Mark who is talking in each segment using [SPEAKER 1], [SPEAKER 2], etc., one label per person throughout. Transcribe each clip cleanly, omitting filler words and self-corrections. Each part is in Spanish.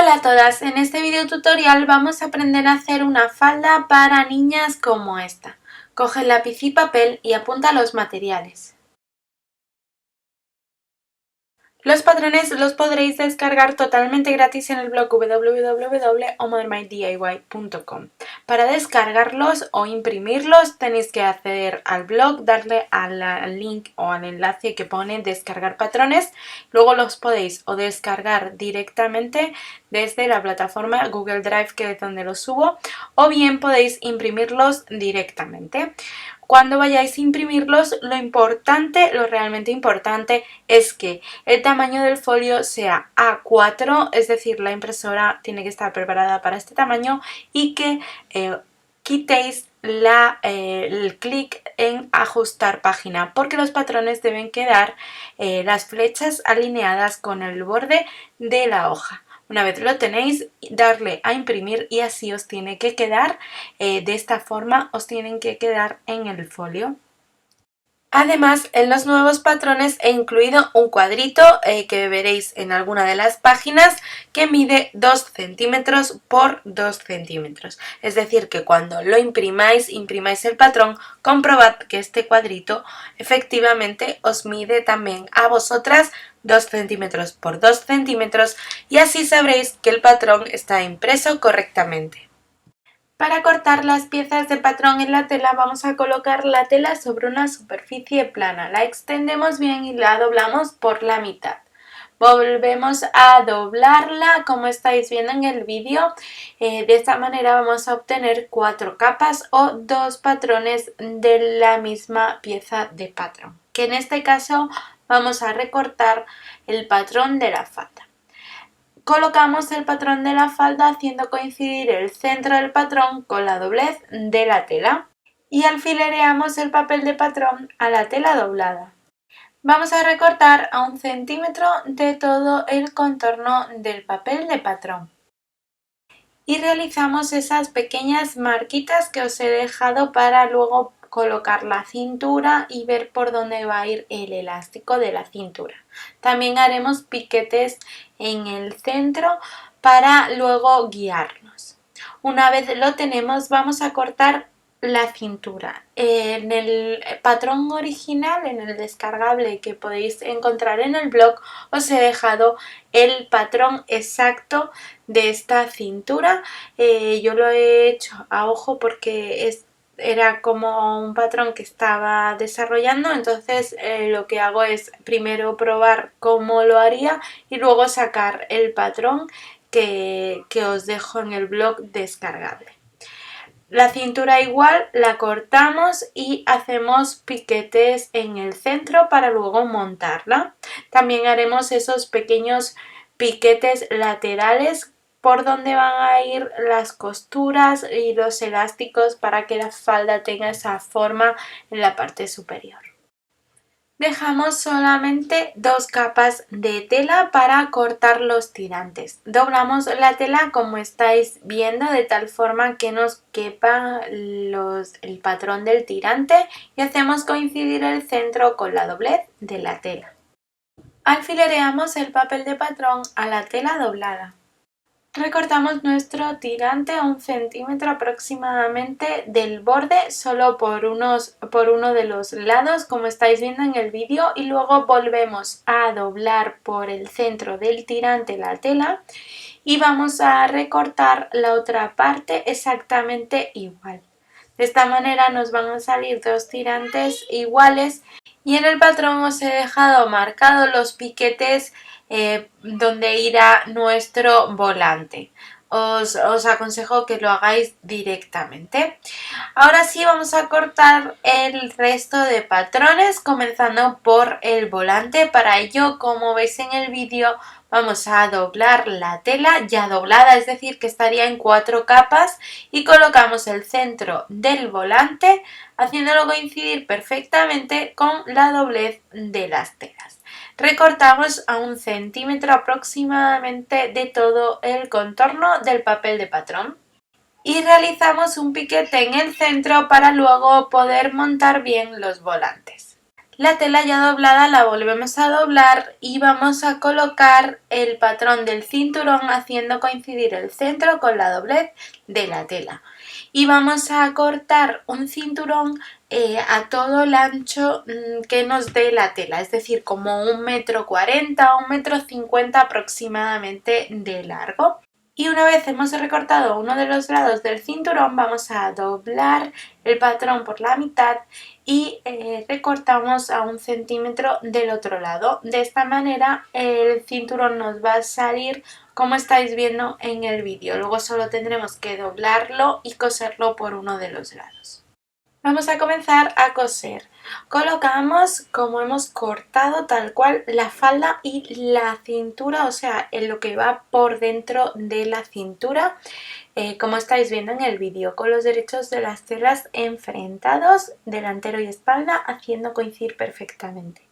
[SPEAKER 1] Hola a todas, en este video tutorial vamos a aprender a hacer una falda para niñas como esta. Coge lápiz y papel y apunta los materiales. Los patrones los podréis descargar totalmente gratis en el blog www.omodernmydiy.com. Para descargarlos o imprimirlos tenéis que acceder al blog, darle al link o al enlace que pone descargar patrones. Luego los podéis o descargar directamente desde la plataforma Google Drive, que es donde los subo, o bien podéis imprimirlos directamente. Cuando vayáis a imprimirlos, lo realmente importante es que el tamaño del folio sea A4, es decir, la impresora tiene que estar preparada para este tamaño, y que quitéis el clic en ajustar página, porque los patrones deben quedar las flechas alineadas con el borde de la hoja. Una vez lo tenéis, darle a imprimir y así os tiene que quedar, de esta forma os tienen que quedar en el folio. Además, en los nuevos patrones he incluido un cuadrito que veréis en alguna de las páginas, que mide 2 centímetros por 2 centímetros. Es decir, que cuando lo imprimáis el patrón, comprobad que este cuadrito efectivamente os mide también a vosotras 2 centímetros por 2 centímetros, y así sabréis que el patrón está impreso correctamente. Para cortar las piezas de patrón en la tela, vamos a colocar la tela sobre una superficie plana. La extendemos bien y la doblamos por la mitad. Volvemos a doblarla como estáis viendo en el vídeo. De esta manera vamos a obtener 4 capas o 2 patrones de la misma pieza de patrón, que en este caso vamos a recortar el patrón de la falda. Colocamos el patrón de la falda haciendo coincidir el centro del patrón con la doblez de la tela y alfilereamos el papel de patrón a la tela doblada. Vamos a recortar a 1 centímetro de todo el contorno del papel de patrón y realizamos esas pequeñas marquitas que os he dejado para luego colocar la cintura y ver por dónde va a ir el elástico de la cintura. También haremos piquetes en el centro para luego guiarnos. Una vez lo tenemos, vamos a cortar la cintura. En el patrón original, en el descargable que podéis encontrar en el blog, os he dejado el patrón exacto de esta cintura. Yo lo he hecho a ojo porque era como un patrón que estaba desarrollando, entonces lo que hago es primero probar cómo lo haría y luego sacar el patrón que os dejo en el blog descargable. La cintura igual la cortamos y hacemos piquetes en el centro para luego montarla. También haremos esos pequeños piquetes laterales por donde van a ir las costuras y los elásticos para que la falda tenga esa forma en la parte superior. Dejamos solamente 2 capas de tela para cortar los tirantes. Doblamos la tela como estáis viendo de tal forma que nos quepa el patrón del tirante y hacemos coincidir el centro con la doblez de la tela. Alfilereamos el papel de patrón a la tela doblada. Recortamos nuestro tirante a 1 centímetro aproximadamente del borde, solo por uno de los lados, como estáis viendo en el vídeo, y luego volvemos a doblar por el centro del tirante la tela y vamos a recortar la otra parte exactamente igual. De esta manera nos van a salir 2 tirantes iguales, y en el patrón os he dejado marcados los piquetes donde irá nuestro volante. Os aconsejo que lo hagáis directamente. Ahora sí, vamos a cortar el resto de patrones, comenzando por el volante. Para ello, como veis en el vídeo, vamos a doblar la tela ya doblada, es decir, que estaría en 4 capas, y colocamos el centro del volante haciéndolo coincidir perfectamente con la doblez de las telas. Recortamos a 1 centímetro aproximadamente de todo el contorno del papel de patrón y realizamos un piquete en el centro para luego poder montar bien los volantes. La tela ya doblada la volvemos a doblar y vamos a colocar el patrón del cinturón haciendo coincidir el centro con la doblez de la tela. Y vamos a cortar un cinturón a todo el ancho que nos dé la tela, es decir, como 1,40 m o 1,50 m aproximadamente de largo. Y una vez hemos recortado uno de los lados del cinturón, vamos a doblar el patrón por la mitad y recortamos a 1 centímetro del otro lado. De esta manera el cinturón nos va a salir como estáis viendo en el vídeo. Luego solo tendremos que doblarlo y coserlo por uno de los lados. Vamos a comenzar a coser. Colocamos como hemos cortado tal cual la falda y la cintura, o sea, en lo que va por dentro de la cintura, como estáis viendo en el vídeo, con los derechos de las telas enfrentados, delantero y espalda, haciendo coincidir perfectamente.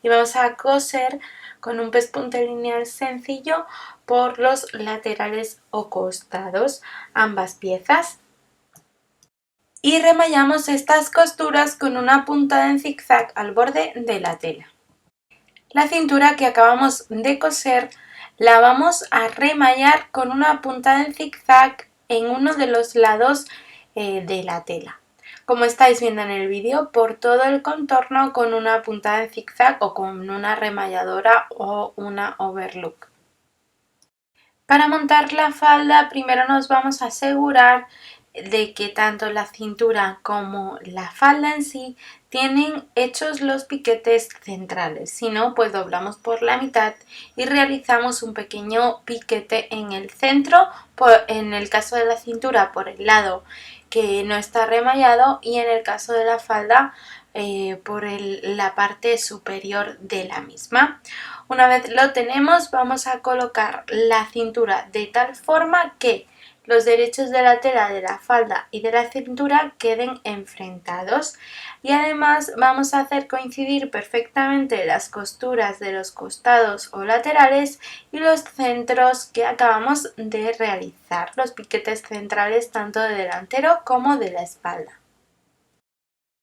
[SPEAKER 1] Y vamos a coser con un pespunte lineal sencillo por los laterales o costados, ambas piezas. Y remallamos estas costuras con una puntada en zigzag al borde de la tela. La cintura que acabamos de coser la vamos a remallar con una puntada en zigzag en uno de los lados de la tela. Como estáis viendo en el vídeo, por todo el contorno con una puntada en zigzag o con una remalladora o una overlock. Para montar la falda primero nos vamos a asegurar de que tanto la cintura como la falda en sí tienen hechos los piquetes centrales. Si no, pues doblamos por la mitad y realizamos un pequeño piquete en el centro, en el caso de la cintura por el lado que no está remallado y en el caso de la falda por la parte superior de la misma. Una vez lo tenemos, vamos a colocar la cintura de tal forma que los derechos de la tela de la falda y de la cintura queden enfrentados, y además vamos a hacer coincidir perfectamente las costuras de los costados o laterales y los centros que acabamos de realizar, los piquetes centrales tanto de delantero como de la espalda.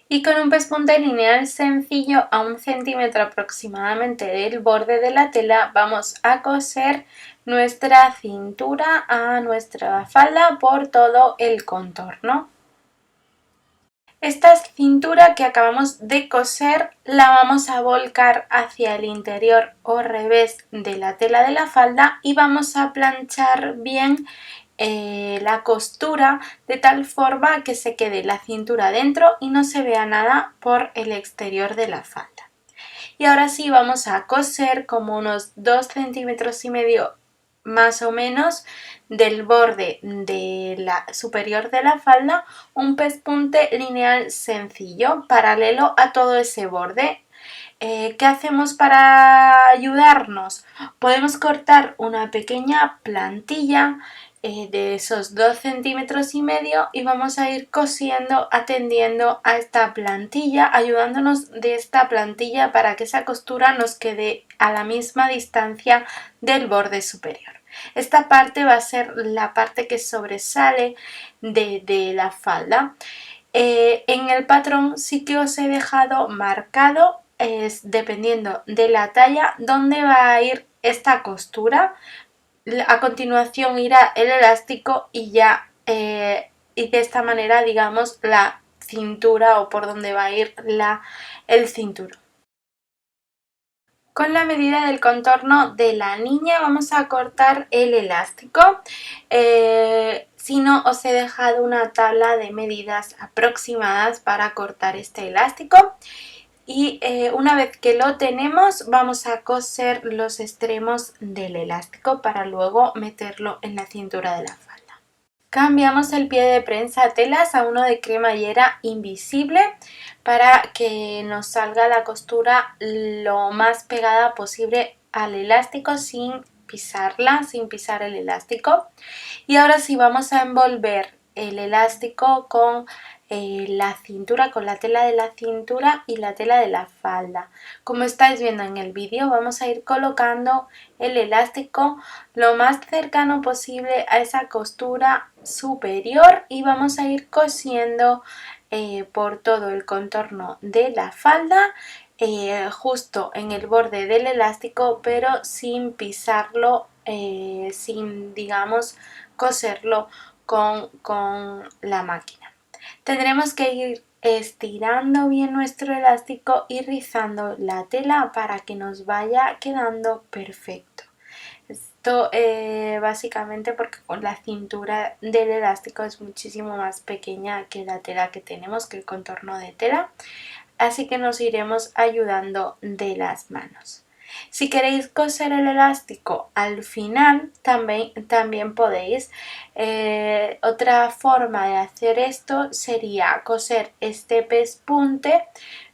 [SPEAKER 1] Y con un pespunte lineal sencillo a 1 centímetro aproximadamente del borde de la tela vamos a coser nuestra cintura a nuestra falda por todo el contorno. Esta cintura que acabamos de coser la vamos a volcar hacia el interior o revés de la tela de la falda y vamos a planchar bien la costura de tal forma que se quede la cintura dentro y no se vea nada por el exterior de la falda. Y ahora sí vamos a coser como unos 2,5 centímetros más o menos del borde de la superior de la falda, un pespunte lineal sencillo paralelo a todo ese borde. ¿Qué hacemos para ayudarnos? Podemos cortar una pequeña plantilla de esos 2,5 centímetros y vamos a ir cosiendo atendiendo a esta plantilla, ayudándonos de esta plantilla para que esa costura nos quede a la misma distancia del borde superior. Esta parte va a ser la parte que sobresale de la falda. En el patrón sí que os he dejado marcado, dependiendo de la talla, dónde va a ir esta costura. A continuación irá el elástico y ya y de esta manera, digamos, la cintura o por donde va a ir el cinturón. Con la medida del contorno de la niña vamos a cortar el elástico. Si no, os he dejado una tabla de medidas aproximadas para cortar este elástico. Y una vez que lo tenemos vamos a coser los extremos del elástico para luego meterlo en la cintura de la falda. Cambiamos el pie de prensa telas a uno de cremallera invisible para que nos salga la costura lo más pegada posible al elástico sin pisarla, sin pisar el elástico. Y ahora sí vamos a envolver el elástico con la cintura, con la tela de la cintura y la tela de la falda. Como estáis viendo en el vídeo, vamos a ir colocando el elástico lo más cercano posible a esa costura superior y vamos a ir cosiendo por todo el contorno de la falda justo en el borde del elástico, pero sin pisarlo, sin, digamos, coserlo con la máquina. Tendremos que ir estirando bien nuestro elástico y rizando la tela para que nos vaya quedando perfecto. Esto básicamente porque con la cintura del elástico es muchísimo más pequeña que la tela que tenemos, que el contorno de tela, así que nos iremos ayudando de las manos. Si queréis coser el elástico al final también podéis. Otra forma de hacer esto sería coser este pespunte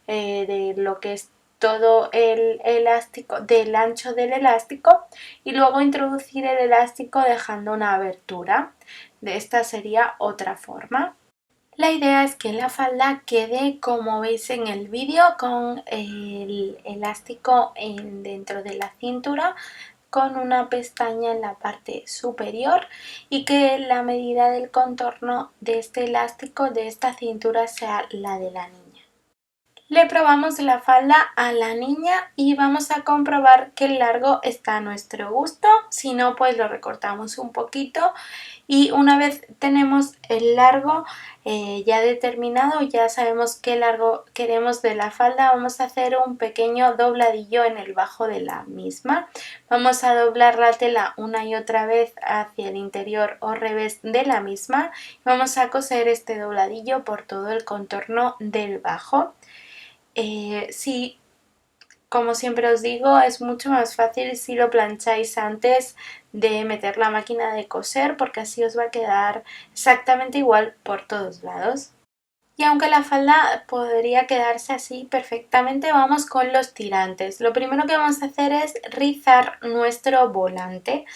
[SPEAKER 1] de lo que es todo el elástico, del ancho del elástico, y luego introducir el elástico dejando una abertura. De esta sería otra forma. La idea es que la falda quede como veis en el vídeo, con el elástico dentro de la cintura, con una pestaña en la parte superior, y que la medida del contorno de este elástico de esta cintura sea la de la niña. Le probamos la falda a la niña y vamos a comprobar que el largo está a nuestro gusto, si no pues lo recortamos un poquito, y una vez tenemos el largo ya determinado, ya sabemos qué largo queremos de la falda, vamos a hacer un pequeño dobladillo en el bajo de la misma. Vamos a doblar la tela una y otra vez hacia el interior o revés de la misma, y vamos a coser este dobladillo por todo el contorno del bajo. Sí, como siempre os digo, es mucho más fácil si lo plancháis antes de meter la máquina de coser, porque así os va a quedar exactamente igual por todos lados. Y aunque la falda podría quedarse así perfectamente, vamos con los tirantes. Lo primero que vamos a hacer es rizar nuestro volante.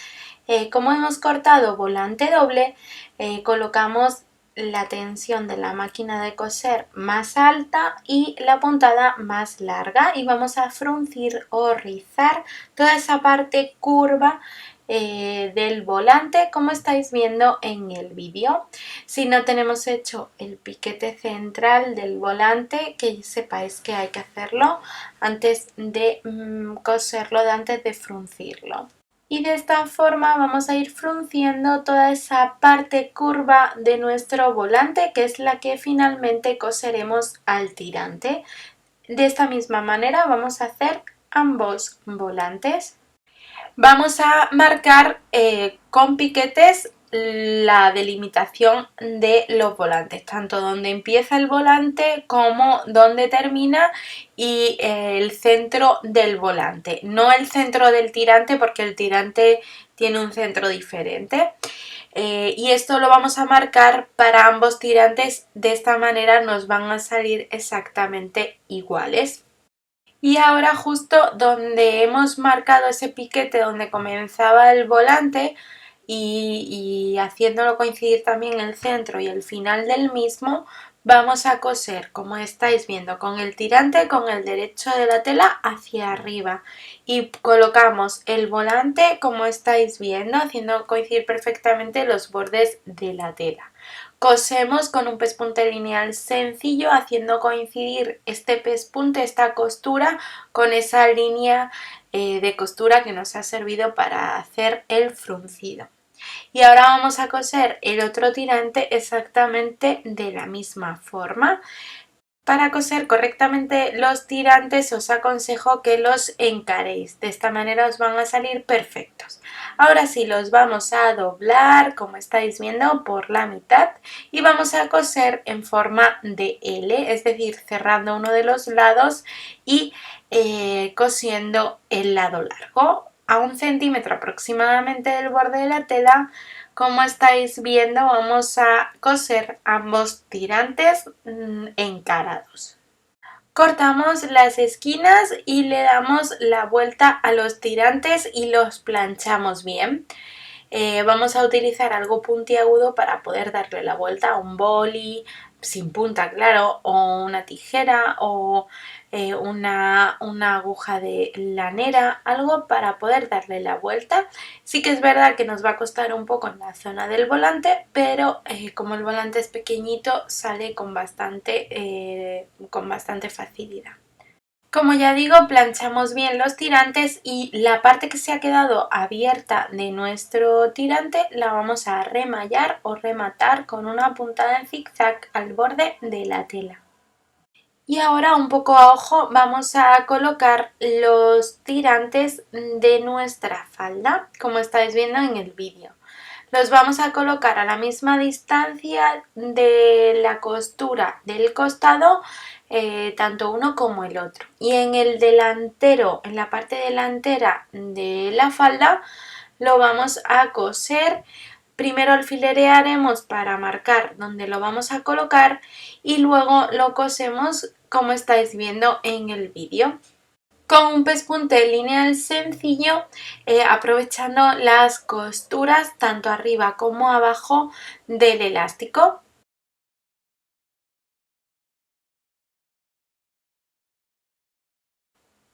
[SPEAKER 1] Como hemos cortado volante doble, colocamos la tensión de la máquina de coser más alta y la puntada más larga, y vamos a fruncir o rizar toda esa parte curva del volante, como estáis viendo en el vídeo. Si no tenemos hecho el piquete central del volante, que sepáis que hay que hacerlo antes de coserlo, antes de fruncirlo. Y de esta forma vamos a ir frunciendo toda esa parte curva de nuestro volante, que es la que finalmente coseremos al tirante. De esta misma manera vamos a hacer ambos volantes. Vamos a marcar con piquetes la delimitación de los volantes, tanto donde empieza el volante como donde termina, y el centro del volante, no el centro del tirante, porque el tirante tiene un centro diferente. Y esto lo vamos a marcar para ambos tirantes, de esta manera nos van a salir exactamente iguales. Y ahora, justo donde hemos marcado ese piquete donde comenzaba el volante y haciéndolo coincidir también el centro y el final del mismo, vamos a coser, como estáis viendo, con el tirante, con el derecho de la tela hacia arriba, y colocamos el volante, como estáis viendo, haciendo coincidir perfectamente los bordes de la tela. Cosemos con un pespunte lineal sencillo, haciendo coincidir este pespunte, esta costura, con esa línea de costura que nos ha servido para hacer el fruncido. Y ahora vamos a coser el otro tirante exactamente de la misma forma. Para coser correctamente los tirantes os aconsejo que los encaréis, de esta manera os van a salir perfectos. Ahora sí, los vamos a doblar, como estáis viendo, por la mitad, y vamos a coser en forma de L, es decir, cerrando uno de los lados y cosiendo el lado largo a 1 centímetro aproximadamente del borde de la tela. Como estáis viendo, vamos a coser ambos tirantes encarados. Cortamos las esquinas y le damos la vuelta a los tirantes y los planchamos bien. Vamos a utilizar algo puntiagudo para poder darle la vuelta, a un boli sin punta, claro, o una tijera, o una aguja de lanera, algo para poder darle la vuelta. Sí que es verdad que nos va a costar un poco en la zona del volante, pero como el volante es pequeñito, sale con bastante facilidad. Como ya digo, planchamos bien los tirantes y la parte que se ha quedado abierta de nuestro tirante la vamos a remallar o rematar con una puntada en zigzag al borde de la tela. Y ahora un poco a ojo vamos a colocar los tirantes de nuestra falda, como estáis viendo en el vídeo. Los vamos a colocar a la misma distancia de la costura del costado, tanto uno como el otro. Y en el delantero, en la parte delantera de la falda, lo vamos a coser. Primero alfilerearemos para marcar dónde lo vamos a colocar y luego lo cosemos como estáis viendo en el vídeo. Con un pespunte lineal sencillo, aprovechando las costuras tanto arriba como abajo del elástico.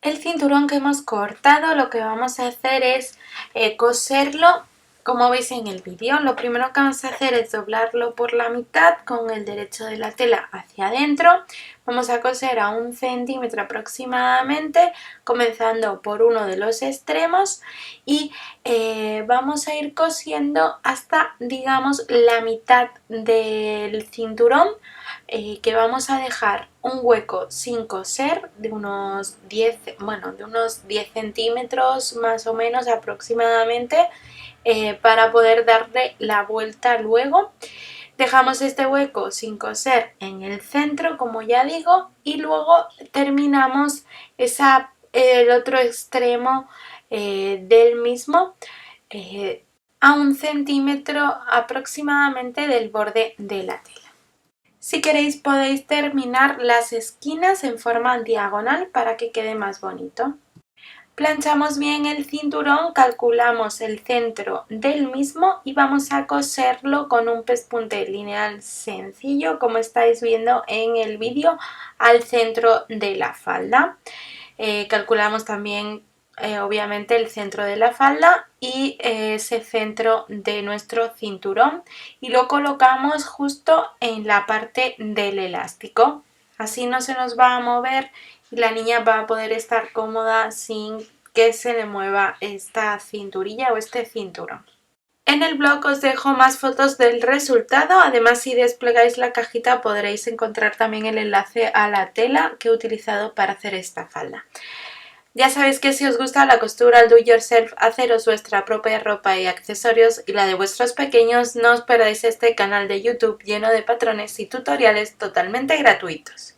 [SPEAKER 1] El cinturón que hemos cortado lo que vamos a hacer es coserlo como veis en el vídeo. Lo primero que vamos a hacer es doblarlo por la mitad con el derecho de la tela hacia adentro. Vamos a coser a 1 centímetro aproximadamente, comenzando por uno de los extremos y vamos a ir cosiendo hasta, digamos, la mitad del cinturón, que vamos a dejar un hueco sin coser de unos 10 centímetros más o menos aproximadamente, para poder darle la vuelta luego. Dejamos este hueco sin coser en el centro, como ya digo, y luego terminamos el otro extremo del mismo, a 1 centímetro aproximadamente del borde de la tela. Si queréis podéis terminar las esquinas en forma diagonal para que quede más bonito. Planchamos bien el cinturón, calculamos el centro del mismo y vamos a coserlo con un pespunte lineal sencillo, como estáis viendo en el vídeo, al centro de la falda. Calculamos también obviamente el centro de la falda y ese centro de nuestro cinturón y lo colocamos justo en la parte del elástico. Así no se nos va a mover y la niña va a poder estar cómoda sin que se le mueva esta cinturilla o este cinturón. En el blog os dejo más fotos del resultado. Además, si desplegáis la cajita podréis encontrar también el enlace a la tela que he utilizado para hacer esta falda. Ya sabéis que si os gusta la costura, el do it yourself, haceros vuestra propia ropa y accesorios y la de vuestros pequeños, no os perdáis este canal de YouTube lleno de patrones y tutoriales totalmente gratuitos.